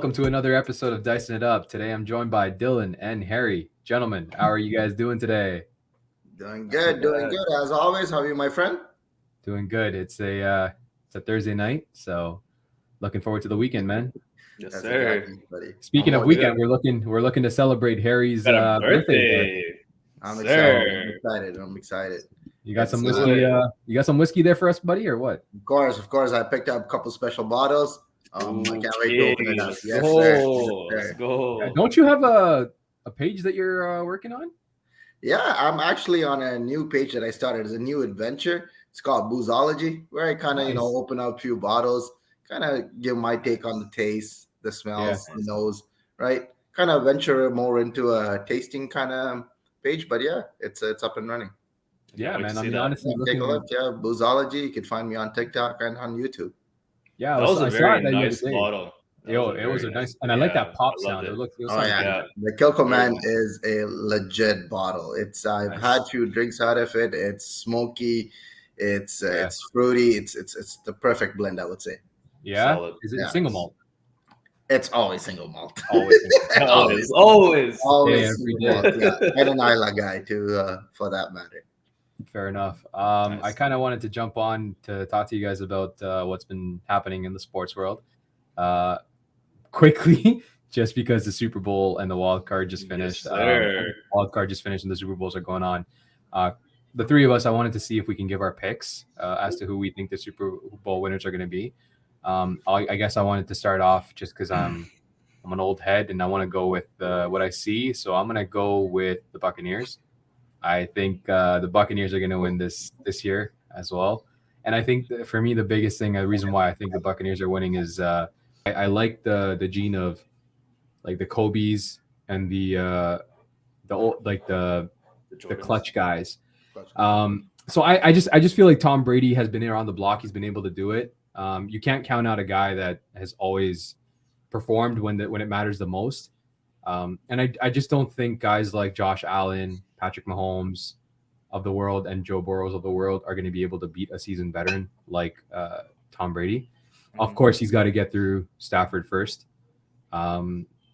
welcome to another episode of Dicing It Up. Today I'm joined by Dylan and Harry. Gentlemen, how are you guys doing today? Doing good. As always. How are you, my friend? Doing good. It's a Thursday night, so looking forward to the weekend, man. Yes, sir. Exactly, buddy. Speaking of weekend, we're looking to celebrate Harry's birthday. I'm Sir. excited. I'm excited. You got some whiskey? You got some whiskey there for us, buddy, or what? Of course. I picked up a couple special bottles. I can't wait to open it up. Let's Yes, go. sir. Let's go. Don't you have a page that you're working on? Yeah, I'm actually on a new page that I started. It's a new adventure. It's called Boozology, where I kind of open up a few bottles, kind of give my take on the taste, the smells, the nose, right? Kind of venture more into a tasting kind of page. But yeah, it's up and running. Yeah, man. I mean, honestly, take a look. Yeah, Boozology. You can find me on TikTok and on YouTube. Yeah, that was a very nice bottle. It was a nice, and I like that pop sound. It looks The Kilco Man is a legit bottle. I've had a few drinks out of it. It's smoky, it's fruity. It's the perfect blend, I would say. Yeah, solid. Is it single malt? It's always single malt. Always. Single malt. Yeah, and an Isla guy too, for that matter. Fair enough. I kind of wanted to jump on to talk to you guys about what's been happening in the sports world. Quickly, just because the Super Bowl and the wild card just finished. Wild card just finished and the Super Bowls are going on. The three of us, I wanted to see if we can give our picks as to who we think the Super Bowl winners are going to be. I guess I wanted to start off just because I'm an old head and I want to go with what I see. So I'm going to go with the Buccaneers. I think the Buccaneers are going to win this year as well. And I think for me, the biggest thing, the reason why I think the Buccaneers are winning is I like the gene of like the Kobe's and the clutch guys. So I just feel like Tom Brady has been around the block. He's been able to do it. You can't count out a guy that has always performed when it matters the most. And I just don't think guys like Josh Allen, Patrick Mahomes of the world, and Joe Burrows of the world are going to be able to beat a seasoned veteran like Tom Brady. Of course, he's got to get through Stafford first,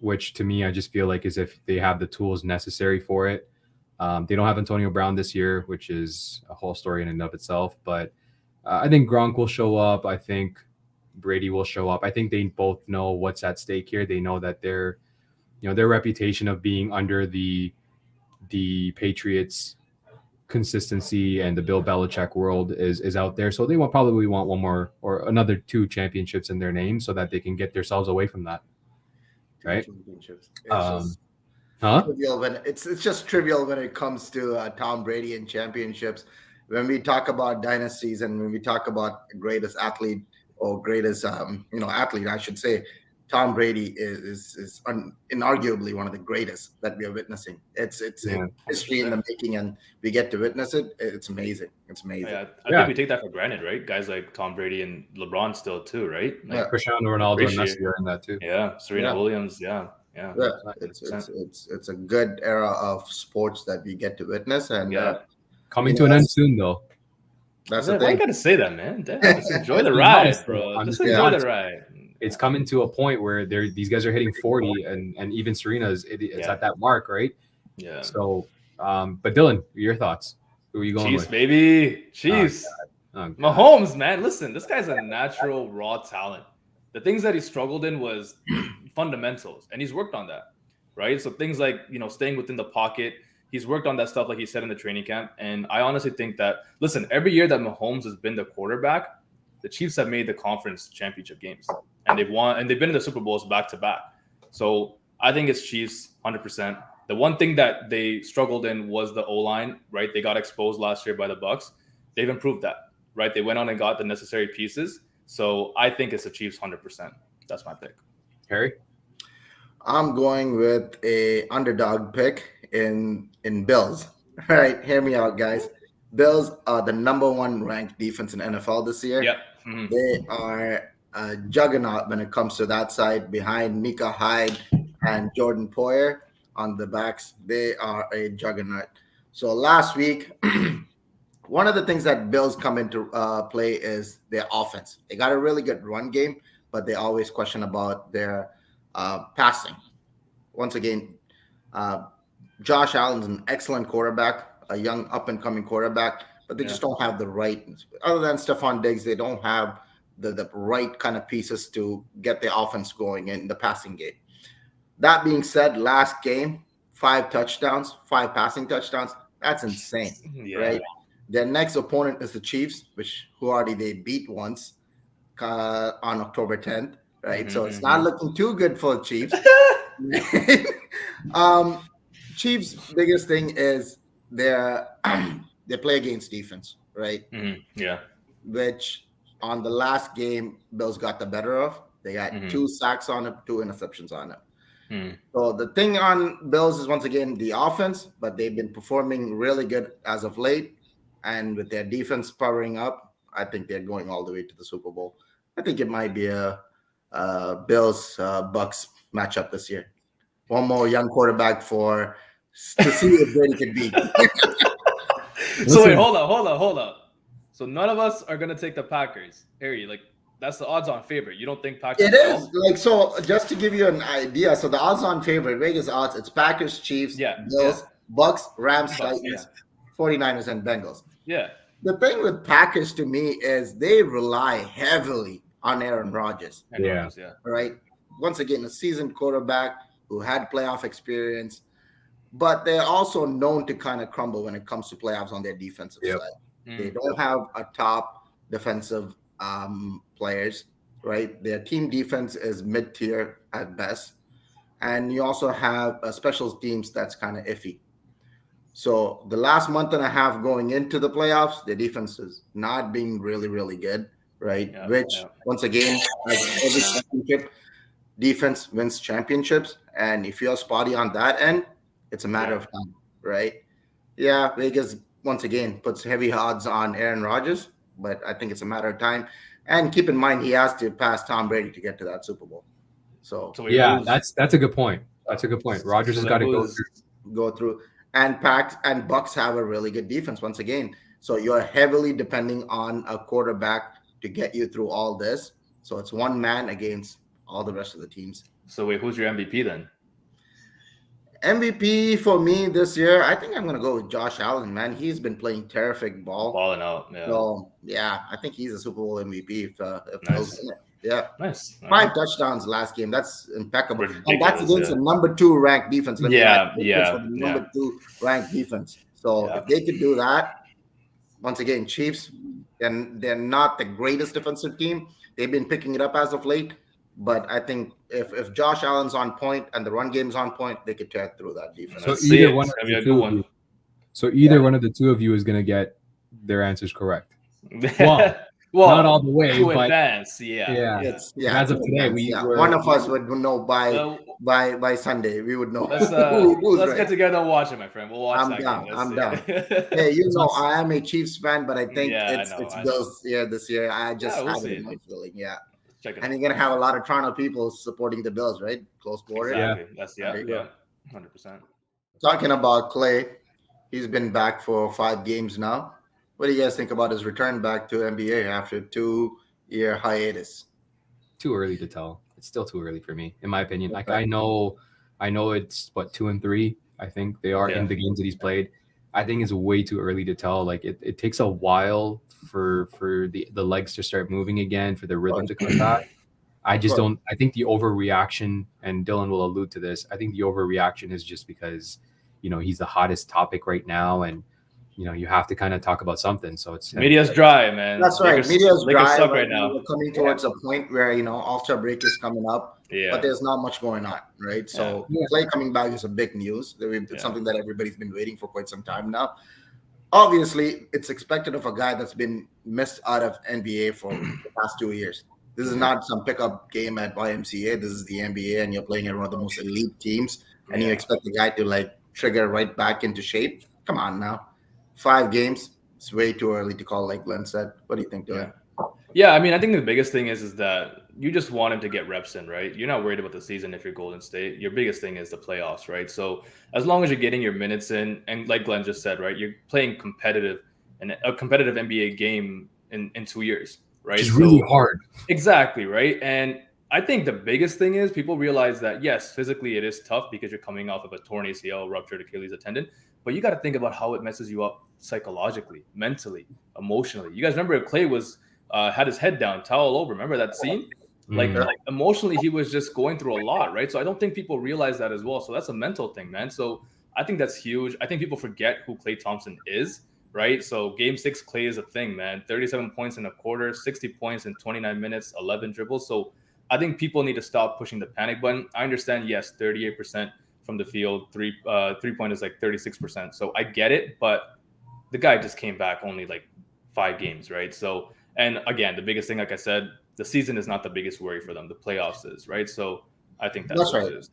which to me, I just feel like is if they have the tools necessary for it. They don't have Antonio Brown this year, which is a whole story in and of itself. But I think Gronk will show up. I think Brady will show up. I think they both know what's at stake here. They know that their reputation of being under the Patriots consistency and the Bill Belichick world is out there. So they will probably want one more or another 2 championships in their name so that they can get themselves away from that. Right? Championships. It's just trivial when it comes to Tom Brady and championships. When we talk about dynasties and when we talk about greatest athlete or greatest athlete, I should say, Tom Brady is inarguably one of the greatest that we are witnessing. It's history in the making, and we get to witness it. It's amazing. It's amazing. I think we take that for granted, right? Guys like Tom Brady and LeBron still too, right? Cristiano Ronaldo and Messi are in that too. Yeah, Serena Williams. Yeah. It's a good era of sports that we get to witness, and coming to an end soon though. That's the thing. Why you gotta say that, man? Damn, just enjoy the ride, bro. Just enjoy the ride. It's coming to a point where these guys are hitting 40, and even Serena is at that mark, right? Yeah. So, but Dylan, your thoughts? Who are you going Chiefs, with? Baby, Chiefs. Mahomes, man. Listen, this guy's a natural raw talent. The things that he struggled in was fundamentals, and he's worked on that, right? So things like staying within the pocket. He's worked on that stuff, like he said in the training camp. And I honestly think that, listen, every year that Mahomes has been the quarterback, the Chiefs have made the conference championship games, and they've won, and they've been in the Super Bowls back to back. So I think it's Chiefs 100%. The one thing that they struggled in was the O-line, right? They got exposed last year by the Bucs. They've improved that, right? They went on and got the necessary pieces. So I think it's the Chiefs 100%. That's my pick. Harry? I'm going with a underdog pick in Bills. All right, hear me out, guys. Bills are the number 1 ranked defense in NFL this year. Yep. They are a juggernaut when it comes to that side, behind Micah Hyde and Jordan Poyer on the backs. They are a juggernaut. So last week, one of the things that Bills come into play is their offense. They got a really good run game, but they always question about their passing. Once again, Josh Allen's an excellent quarterback, a young up-and-coming quarterback, but they just don't have the right, other than Stephon Diggs, they don't have the right kind of pieces to get the offense going in the passing game. That being said, last game, 5 touchdowns, 5 passing touchdowns. That's insane, right? Their next opponent is the Chiefs, who already they beat once on October 10th, right? So it's not looking too good for the Chiefs. Chiefs' biggest thing is they play against defense, right? Which on the last game, Bills got the better of. They got 2 sacks on it, 2 interceptions on it. So the thing on Bills is once again the offense, but they've been performing really good as of late, and with their defense powering up, I think they're going all the way to the Super Bowl. I think it might be a Bills Bucks matchup this year. One more young quarterback to see if Brady can beat. So wait, hold up. So none of us are gonna take the Packers, Harry. Like that's the odds-on favorite. You don't think Packers? It is like so. Just to give you an idea, so the odds-on favorite, Vegas odds, it's Packers, Chiefs, Bills, Bucks, Rams, Titans, 49ers, and Bengals. Yeah. The thing with Packers to me is they rely heavily on Aaron Rodgers. Right. Once again, a seasoned quarterback who had playoff experience, but they're also known to kind of crumble when it comes to playoffs on their defensive side. They don't have a top defensive players, right? Their team defense is mid-tier at best. And you also have a special teams that's kind of iffy. So the last month and a half going into the playoffs, the defense is not being really, really good, right? Once again, like every championship, defense wins championships. And if you're spotty on that end, it's a matter of time, right? Yeah, Vegas, once again, puts heavy odds on Aaron Rodgers, but I think it's a matter of time. And keep in mind, he has to pass Tom Brady to get to that Super Bowl. So yeah, that's a good point. That's a good point. Rodgers has got to go through. And Packs and Bucks have a really good defense once again. So you're heavily depending on a quarterback to get you through all this. So it's one man against all the rest of the teams. So wait, who's your MVP then? MVP for me this year, I think I'm going to go with Josh Allen, man. He's been playing terrific ball. Balling out, yeah. So, yeah, I think he's a Super Bowl MVP. Nice. Yeah. Nice. 5 touchdowns last game. That's impeccable. Ridiculous, and that's against the number 2 ranked defense. Number 2 ranked defense. So if they could do that, once again, Chiefs, and they're not the greatest defensive team. They've been picking it up as of late. But I think if Josh Allen's on point and the run game's on point, they could tear through that defense. So either one of the two of you is going to get their answers correct. Well, not all the way, but advance, as of today, one of us would know by Sunday. We would know. Let's get together and watch it, my friend. We'll watch that game. I'm down. Hey, I am a Chiefs fan, but I think it's Bills this year. I just have my feeling. Yeah. And you're gonna have a lot of Toronto people supporting the Bills, right? Close border. Exactly. That's 100%. Talking about Klay, he's been back for 5 games now. What do you guys think about his return back to NBA after a 2-year hiatus? Too early to tell. It's still too early for me, in my opinion. Like I know it's 2 and 3. I think they are in the games that he's played. I think it's way too early to tell. Like it takes a while for the legs to start moving again, for the rhythm to come back. I just don't. I think the overreaction, and Dylan will allude to this, I think the overreaction is just because, he's the hottest topic right now, and you have to kind of talk about something. So it's media's dry, man. That's right. Media's dry right now. We're coming towards a point where All-Star break is coming up, but there's not much going on, right? So Klay coming back is a big news. It's something that everybody's been waiting for quite some time now. Obviously, it's expected of a guy that's been missed out of NBA for the past 2 years. This is not some pickup game at YMCA. This is the NBA, and you're playing at one of the most elite teams, and you expect the guy to trigger right back into shape. Come on now. 5 games. It's way too early to call, like Glenn said. What do you think, Dylan? Yeah, I mean, I think the biggest thing is that you just want him to get reps in, right? You're not worried about the season if you're Golden State. Your biggest thing is the playoffs, right? So as long as you're getting your minutes in, and like Glenn just said, right, you're playing competitive and a competitive NBA game in 2 years, right? It's really hard. Exactly, right? And I think the biggest thing is people realize that yes, physically it is tough because you're coming off of a torn ACL, ruptured Achilles tendon, but you got to think about how it messes you up psychologically, mentally, emotionally. You guys remember Klay was had his head down, towel over. Remember that scene? Like emotionally, he was just going through a lot, right? So I don't think people realize that as well. So that's a mental thing, man. So I think that's huge. I think people forget who Klay Thompson is, right? So game 6, Klay is a thing, man. 37 points in a quarter, 60 points in 29 minutes, 11 dribbles. So I think people need to stop pushing the panic button. I understand, yes, 38% from the field, three-point is like 36%. So I get it, but the guy just came back only like 5 games, right? So, and again, the biggest thing, like I said, the season is not the biggest worry for them. The playoffs is, right? So I think that's what right. it is.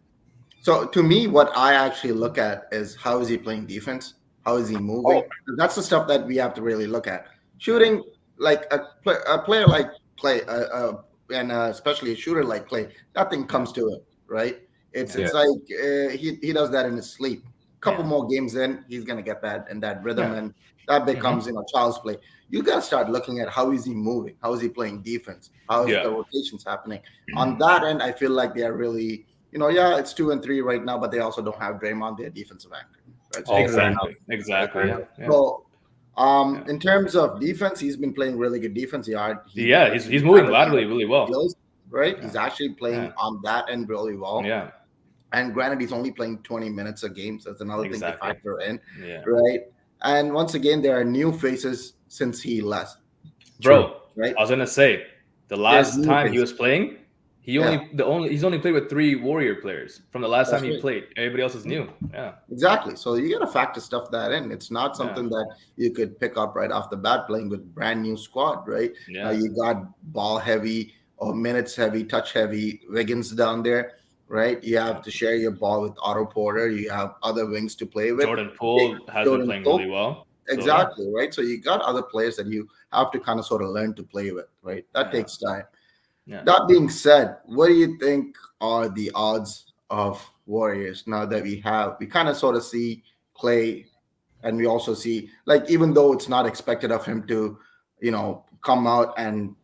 So to me, what I actually look at is how is he playing defense? How is he moving? That's the stuff that we have to really look at. Shooting, like a player like Klay, and especially a shooter like Klay, nothing comes to it, right? It's like he does that in his sleep. A couple more games in, he's gonna get that and that rhythm, and that becomes child's play. You gotta start looking at how is he moving, how is he playing defense, how is the rotations happening. On that end, I feel like they are really, it's 2 and 3 right now, but they also don't have Draymond, their defensive anchor. Right? So exactly. So, in terms of defense, he's been playing really good defense. He's moving laterally really well. Right? He's actually playing on that end really well. Yeah. And granted, he's only playing 20 minutes a game, so that's another thing to factor in. Yeah. Right? And once again, there are new faces since he left. Bro, right? I was gonna say the last time he was playing, he's only played with 3 Warrior players from the last time he played. Everybody else is new. Yeah. Exactly. So you gotta factor stuff that in. It's not something that you could pick up right off the bat playing with brand new squad, right? Yeah. You got ball heavy or minutes heavy, touch heavy Wiggins down there, right? You have to share your ball with Otto Porter. You have other wings to play with. Jordan Poole has been playing really well. Exactly, right? So you got other players that you have to kind of sort of learn to play with, right? That takes time. Yeah. That being said, what do you think are the odds of Warriors now that we kind of sort of see Klay, and we also see, like, even though it's not expected of him to, come out and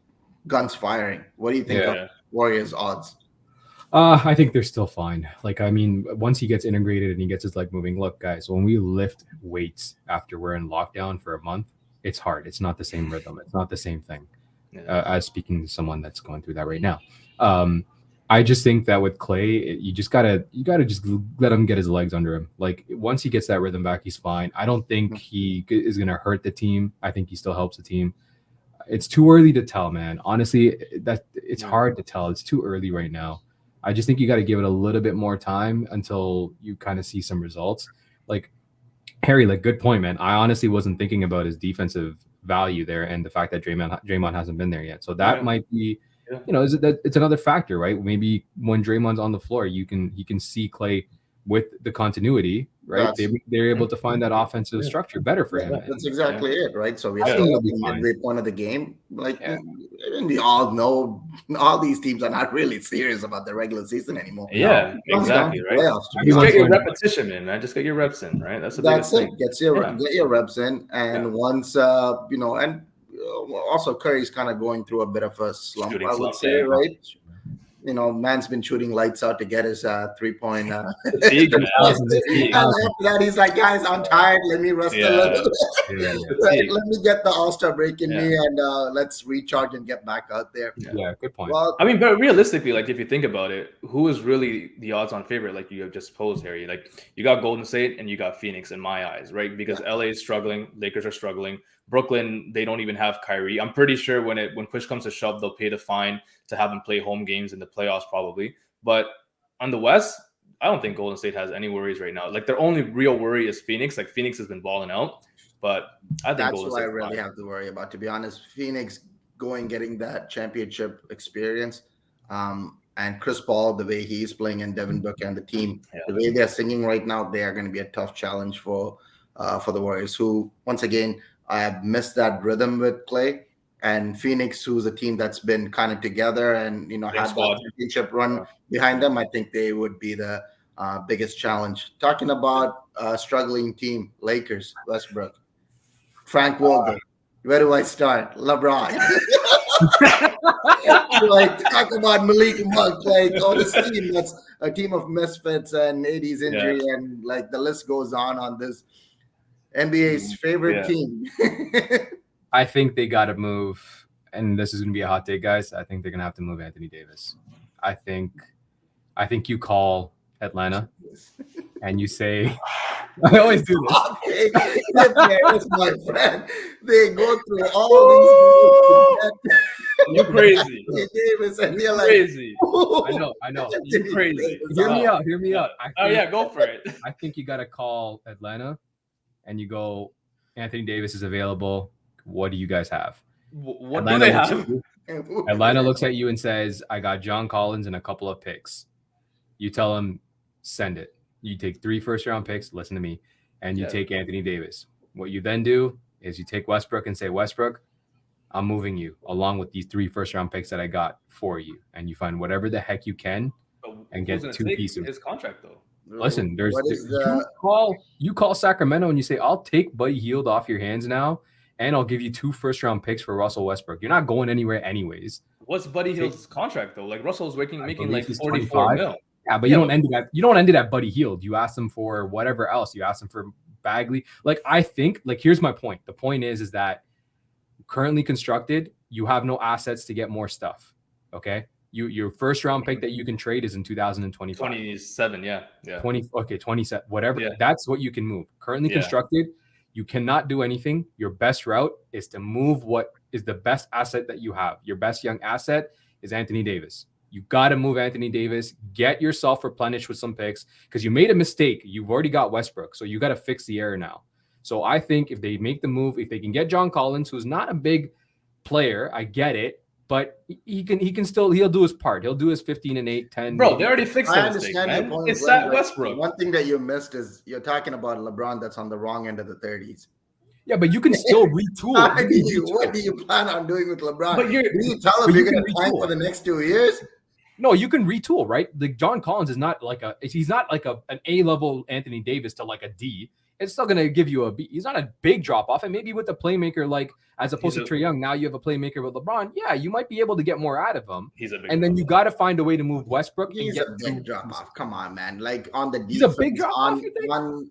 guns firing, what do you think of Warriors odds? I think they're still fine. Like, I mean, once he gets integrated and he gets his leg moving, look, guys, when we lift weights after we're in lockdown for a month, it's hard. It's not the same rhythm. It's not the same thing. As speaking to someone that's going through that right now. I just think that with Klay, you gotta just let him get his legs under him. Like, once he gets that rhythm back, he's fine. I don't think he is gonna hurt the team. I think he still helps the team. It's too early to tell, man. Honestly, that it's hard to tell. It's too early right now. I just think you got to give it a little bit more time until you kind of see some results. Like, Harry, like, good point, man. I honestly wasn't thinking about his defensive value there and the fact that Draymond hasn't been there yet. So that might be, it's another factor, right? Maybe when Draymond's on the floor, he can see Klay with the continuity, right? They're able to find that offensive structure better for him. That's exactly it, right? So we're still at the midway point of the game. Like, and we all know all these teams are not really serious about the regular season anymore. Yeah, exactly, right? Just get your repetition in, man. Just get your reps in, right? That's it. Get your reps in, and once and also Curry's kind of going through a bit of a slump, I would say, right? Man's been shooting lights out to get his 3-point. And after that, he's like, guys, I'm tired. Let me rest a little. Let me get the All-Star break in me, and let's recharge and get back out there. Yeah, good point. Well, I mean, but realistically, like, if you think about it, who is really the odds-on favorite? Like you have just posed, Harry. Like, you got Golden State and you got Phoenix in my eyes, right? Because LA is struggling, Lakers are struggling. Brooklyn, they don't even have Kyrie. I'm pretty sure when push comes to shove, they'll pay the fine to have him play home games in the playoffs probably. But on the West, I don't think Golden State has any worries right now. Like, their only real worry is Phoenix. Like, Phoenix has been balling out, but I think that's Golden what State I really have to worry about, to be honest. Phoenix getting that championship experience, and Chris Paul, the way he's playing, and Devin Booker and the team, the way they're singing right now, they are going to be a tough challenge for the Warriors, who, once again, I have missed that rhythm with Klay. And Phoenix, who's a team that's been kind of together and had that championship run behind them, I think they would be the biggest challenge. Talking about struggling team, Lakers, Westbrook, Frank Vogel. Where do I start? LeBron. Like, talk about Malik Monk, like, oh, this team that's a team of misfits and AD's injury, and like the list goes on this NBA's favorite team. I think they got to move, and this is going to be a hot take, guys. I think they're going to have to move Anthony Davis. I think you call Atlanta and you say, I always do this. It's my friend. They go through all these. You're crazy. Davis, and you're like, crazy. I know. You're crazy. Hear me out. Go for it. I think you got to call Atlanta and you go, Anthony Davis is available. What do you guys have? What do they have? Atlanta looks at you and says, I got John Collins and a couple of picks. You tell him, send it. You take 3 first-round picks, listen to me, and you take Anthony Davis. What you then do is you take Westbrook and say, Westbrook, I'm moving you along with these 3 first-round picks that I got for you. And you find whatever the heck you can and get 2 pieces. His contract, though. Listen, you call Sacramento and you say, I'll take Buddy Hield off your hands now, and I'll give you 2 first-round picks for Russell Westbrook. You're not going anywhere anyways. What's Buddy Hield's contract, though? Like, Russell's making like 44 mil. Yeah, but you don't end it at Buddy Hield. You ask them for whatever else. You ask them for Bagley. Like, I think, like, here's my point. The point is that currently constructed, you have no assets to get more stuff. Okay. Your first round pick that you can trade is in 2025. 27, yeah. 27, whatever. Yeah. That's what you can move. Currently constructed, you cannot do anything. Your best route is to move what is the best asset that you have. Your best young asset is Anthony Davis. You got to move Anthony Davis, get yourself replenished with some picks because you made a mistake. You've already got Westbrook, so you got to fix the error now. So I think if they make the move, if they can get John Collins, who's not a big player, I get it, but he'll do his part. He'll do his 15 and 8, 10. Bro, they already fixed that mistake, man. It's that Westbrook. One thing that you missed is you're talking about LeBron that's on the wrong end of the 30s. Yeah, but you can still retool. What do you plan on doing with LeBron? But do you tell him you're going to time for the next 2 years? No, you can retool, right? Like John Collins is not like he's not like an A-level Anthony Davis to like a D. It's still going to give you a B. He's not a big drop off. And maybe with a playmaker, like as opposed to Trae Young, now you have a playmaker with LeBron. Yeah, you might be able to get more out of him. And then you got to find a way to move Westbrook. He's a big drop off. Come on, man. Like on the defense. He's a big drop off.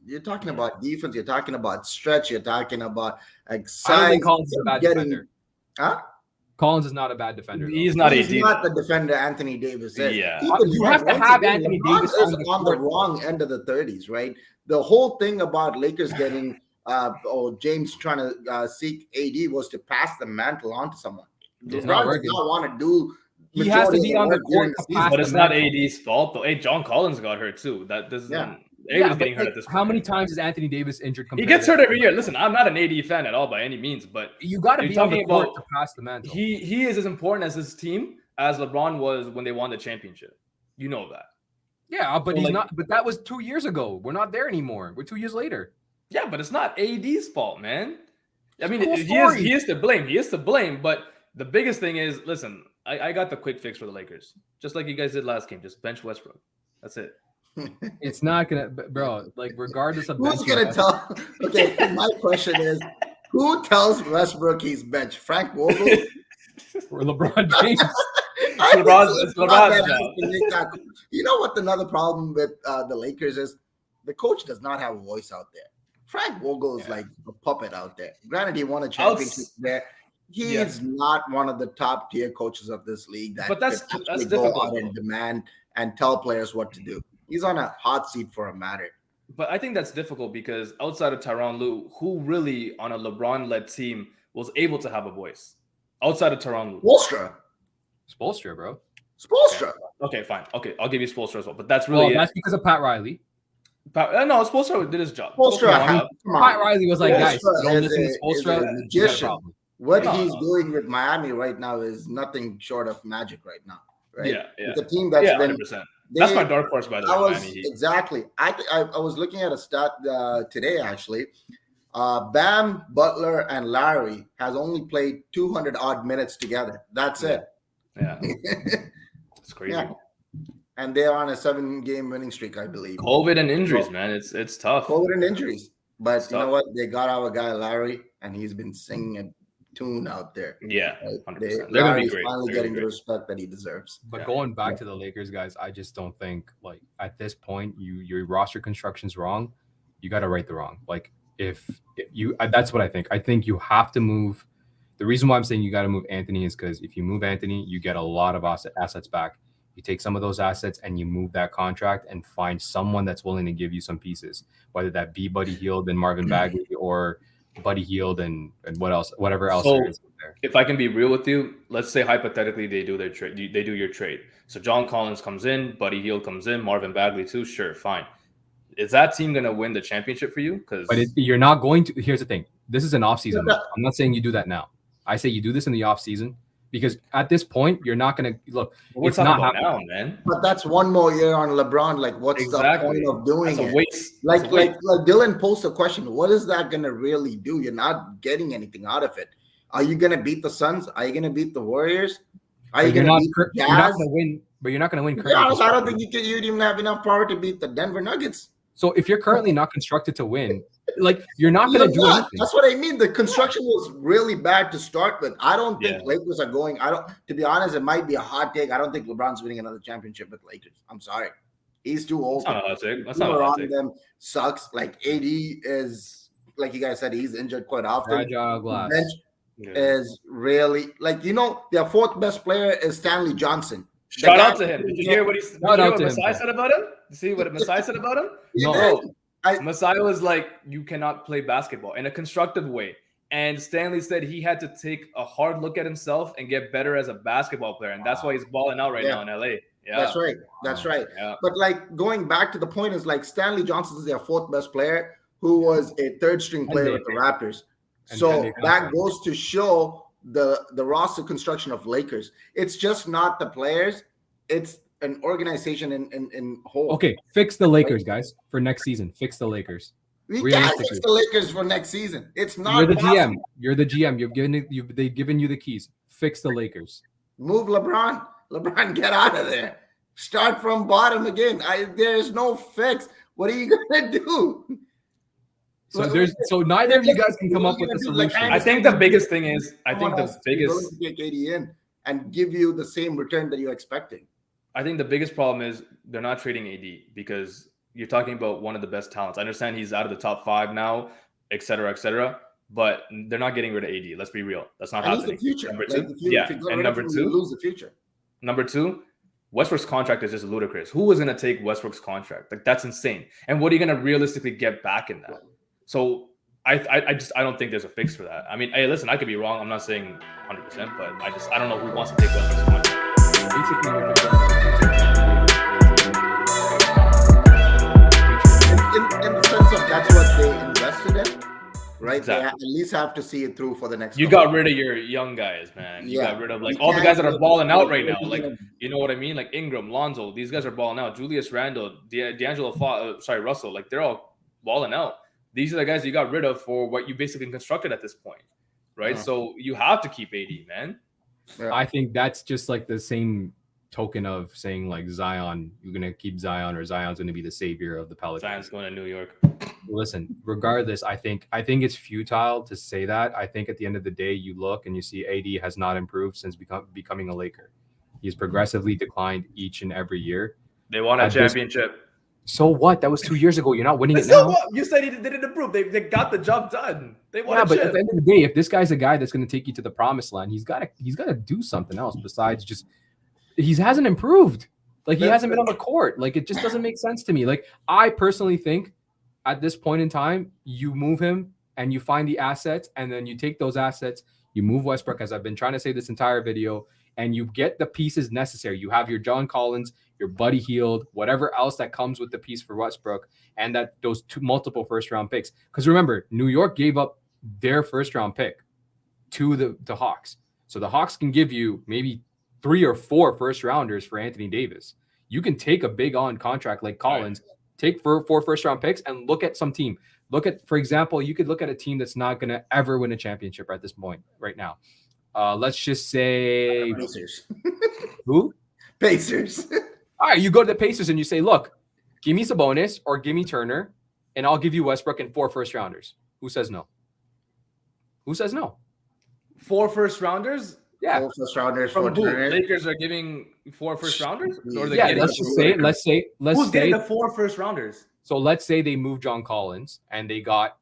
You're talking about defense. You're talking about stretch. You're talking about like size. I don't think Collins is a bad defender. Huh? Collins is not a bad defender. He's not the defender Anthony Davis is. Yeah. You have to have Anthony Davis on the wrong end of the 30s, right? The whole thing about Lakers getting or James trying to seek AD was to pass the mantle on to someone. LeBron does not want to do. He has to be on the court, but it's not AD's fault though. Hey, John Collins got hurt too. That doesn't. Yeah, getting hurt at this point. How many times is Anthony Davis injured? He gets hurt every year. Listen, I'm not an AD fan at all by any means, but you got to be on the court to pass the mantle. He is as important as his team as LeBron was when they won the championship. You know that. Yeah, but he's not. But that was 2 years ago. We're not there anymore. We're 2 years later. Yeah, but it's not AD's fault, man. I mean, he is to blame. He is to blame. But the biggest thing is, listen, I got the quick fix for the Lakers, just like you guys did last game. Just bench Westbrook. That's it. It's not gonna, bro. Like, regardless of who's gonna tell? Okay, my question is, who tells Westbrook he's bench? Frank Vogel or LeBron James? LeBron's job. You know what? Another problem with the Lakers is the coach does not have a voice out there. Frank Vogel is like a puppet out there. Granted, he won a championship there. He is not one of the top tier coaches of this league that that's go out and demand and tell players what to do. He's on a hot seat for a matter. But I think that's difficult because outside of Tyronn Lue, who really on a LeBron-led team was able to have a voice? Outside of Tyronn Lue. Spoelstra, bro. Spoelstra. Okay, fine. Okay, I'll give you Spoelstra as well. But that's really that's because of Pat Riley. No, Spoelstra did his job. Pat Riley was like, guys, don't listen to Spoelstra. What he's doing with Miami right now is nothing short of magic right now. Right? Yeah. The team that's been 100%. That's my dark horse, by the way. Exactly. I was looking at a stat today, actually. Bam, Butler, and Larry has only played 200 odd minutes together. That's it. Yeah. It's crazy. Yeah. And they're on a 7-game winning streak, I believe. COVID and injuries, man. It's tough. COVID and injuries. But you know what? They got our guy Larry, and he's been singing tune out there. Yeah, right? 100%. They're gonna be great. Finally They're getting the great. respect that he deserves. But going back to the Lakers, guys, I just don't think like at this point your roster construction's wrong. You got to right the wrong. Like if you, that's what I think. I think you have to move. The reason why I'm saying you got to move Anthony is because if you move Anthony, you get a lot of assets back. You take some of those assets and you move that contract and find someone that's willing to give you some pieces, whether that be Buddy Hield and Marvin Bagley or Buddy Hield and what else, whatever else there is there. If I can be real with you, let's say hypothetically they do their trade, they do your trade. So John Collins comes in, Buddy Hield comes in, Marvin Bagley too. Sure, fine. Is that team going to win the championship for you? Because you're not going to. Here's the thing. This is an offseason. I'm not saying you do that now. I say you do this in the offseason because at this point, you're not going to look. It's not happening now, man. But that's one more year on LeBron. Like, what's the point of doing it? Waste. Like Dylan posed a question. What is that going to really do? You're not getting anything out of it. Are you going to beat the Suns? Are you going to beat the Warriors? Are you going to beat the Jazz? You're not going to win. But you're not going to win. Yeah, I don't think you even have enough power to beat the Denver Nuggets. So if you're currently not constructed to win, like you're not going to do anything. That's what I mean. The construction was really bad to start with. I don't think Lakers are going. To be honest, it might be a hot take. I don't think LeBron's winning another championship with Lakers. I'm sorry. He's too old. That's not a hot take. That's not a hot take. Them sucks. Like AD is, like you guys said, he's injured quite often. Fragile glass. Bench is really their fourth best player is Stanley Johnson. Shout out to him. Did you hear what Masai said about him? See what Masai said about him? No. Masai was like, you cannot play basketball in a constructive way. And Stanley said he had to take a hard look at himself and get better as a basketball player. And that's why he's balling out right now in LA. Yeah. That's right. Yeah. But like going back to the point is like Stanley Johnson is their fourth best player who was a third string player with the Raptors. So that goes to show the roster construction of Lakers. It's just not the players. It's an organization in whole. Okay, fix the Lakers, guys, for next season. Fix the Lakers. We can't fix the Lakers for next season. It's not. You're the GM. You're the GM. They've given you the keys. Fix the Lakers. Move LeBron. LeBron, get out of there. Start from bottom again. There's no fix. What are you gonna do? So neither of you guys can come up with a solution. I think the biggest thing is to take AD in and give you the same return that you're expecting. I think the biggest problem is they're not trading AD because you're talking about one of the best talents. I understand he's out of the top 5 now, et cetera, but they're not getting rid of AD. Let's be real. That's not happening. The future. Number 2. And number 2, lose the future. Number 2, Westbrook's contract is just ludicrous. Who was going to take Westbrook's contract? Like, that's insane. And what are you going to realistically get back in that? So I don't think there's a fix for that. I mean, hey, listen, I could be wrong. I'm not saying 100%, but I don't know who wants to take Westbrook's contract. In the sense of that's what they invested in, right? Exactly. They at least have to see it through for the next. You got rid of your young guys, man. You got rid of all the guys that are balling out right now. Like, you know what I mean? Like Ingram, Lonzo, these guys are balling out. Julius Randle, Russell, like they're all balling out. These are the guys you got rid of for what you basically constructed at this point, right? Yeah. So you have to keep AD, man. Yeah. I think that's just like the same token of saying like Zion, you're going to keep Zion or Zion's going to be the savior of the Pelicans. Zion's going to New York. Listen, regardless, I think it's futile to say that. I think at the end of the day, you look and you see AD has not improved since becoming a Laker. He's progressively declined each and every year. They won a championship. So what? That was 2 years ago. You're not winning it now. You said he didn't improve. They got the job done. They won. Yeah, but at the end of the day, if this guy's a guy that's going to take you to the promised land, he's got to do something else besides just. He hasn't improved. Like he hasn't been on the court. Like it just doesn't make sense to me. Like I personally think at this point in time, you move him and you find the assets, and then you take those assets, you move Westbrook, as I've been trying to say this entire video, and you get the pieces necessary. You have your John Collins, your Buddy Hield, whatever else that comes with the piece for Westbrook, and that those multiple first-round picks. Because remember, New York gave up their first-round pick to the Hawks. So the Hawks can give you maybe 3 or 4 first-rounders for Anthony Davis. You can take a big on contract like Collins, take 4 first-round picks, and look at some team. Look at, for example, you could look at a team that's not going to ever win a championship at this point right now. Let's just say Pacers. Who? Pacers. All right, you go to the Pacers and you say, look, give me Sabonis or give me Turner, and I'll give you Westbrook and 4 first-rounders. Who says no? Who says no? 4 first rounders. Yeah, 4 first rounders From for who? Turner. Lakers are giving 4 first rounders. Or yeah. getting Let's just say, who's getting the 4 first rounders? So let's say they move John Collins and they got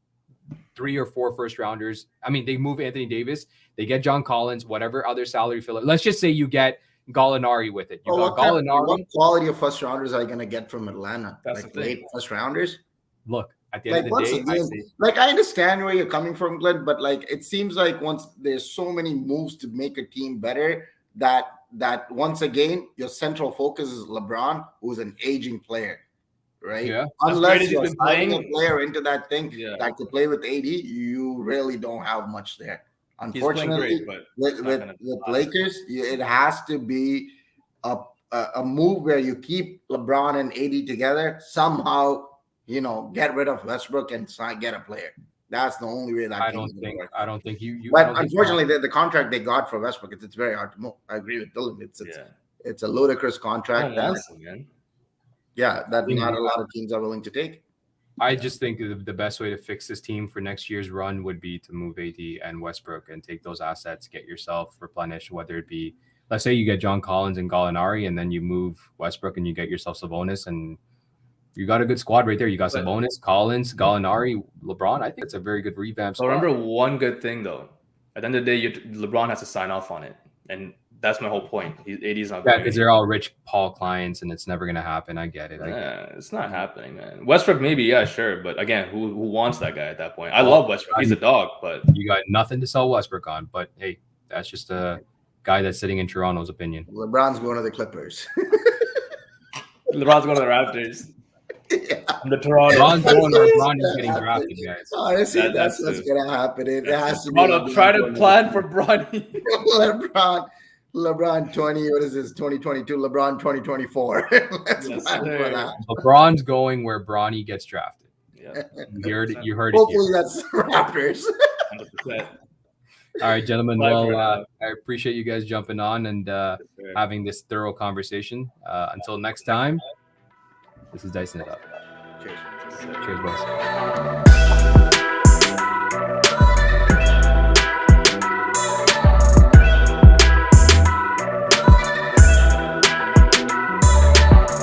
3 or 4 first rounders. I mean, they move Anthony Davis, they get John Collins, whatever other salary filler. Let's just say you get Gallinari with it. You got Gallinari. What quality of first rounders are you going to get from Atlanta? That's like late first rounders? Look, at the end of the day, I understand where you're coming from, Glenn, but like it seems like once there's so many moves to make a team better that once again your central focus is LeBron, who's an aging player, right? Yeah. Unless you're signing a player into that thing that could play with AD, you really don't have much there. Unfortunately, with Lakers, it has to be a move where you keep LeBron and AD together somehow. Get rid of Westbrook and get a player. That's the only way that I don't think you. But unfortunately, the contract they got for Westbrook, it's very hard to move. I agree with Dylan. It's a ludicrous contract. That not a lot of teams are willing to take. I just think the best way to fix this team for next year's run would be to move AD and Westbrook and take those assets, get yourself replenished, whether it be, let's say you get John Collins and Gallinari, and then you move Westbrook and you get yourself Sabonis, and you got a good squad right there. You got Sabonis, Collins, Gallinari, LeBron. I think it's a very good revamp squad. So remember one good thing, though. At the end of the day, LeBron has to sign off on it. And that's my whole point. AD's not because they're all Rich Paul clients, and it's never going to happen. I get it. It's not happening, man. Westbrook, maybe, sure. But again, who wants that guy at that point? I love Westbrook. He's a dog, but you got nothing to sell Westbrook on. But hey, that's just a guy that's sitting in Toronto's opinion. LeBron's going to the Clippers. LeBron's going to the Raptors. Yeah. The Toronto. LeBron is getting drafted, guys. Honestly, that's what's gonna happen. It has to be. Try to plan for Bronny. LeBron 2022. LeBron 2024. Let's plan for that. LeBron's going where Bronny gets drafted. Yeah, you heard it. Hopefully that's Raptors. 100%. All right, gentlemen. Well, I appreciate you guys jumping on and having this thorough conversation. Until next time. This is Dicing It Up. Cheers. Cheers, boys.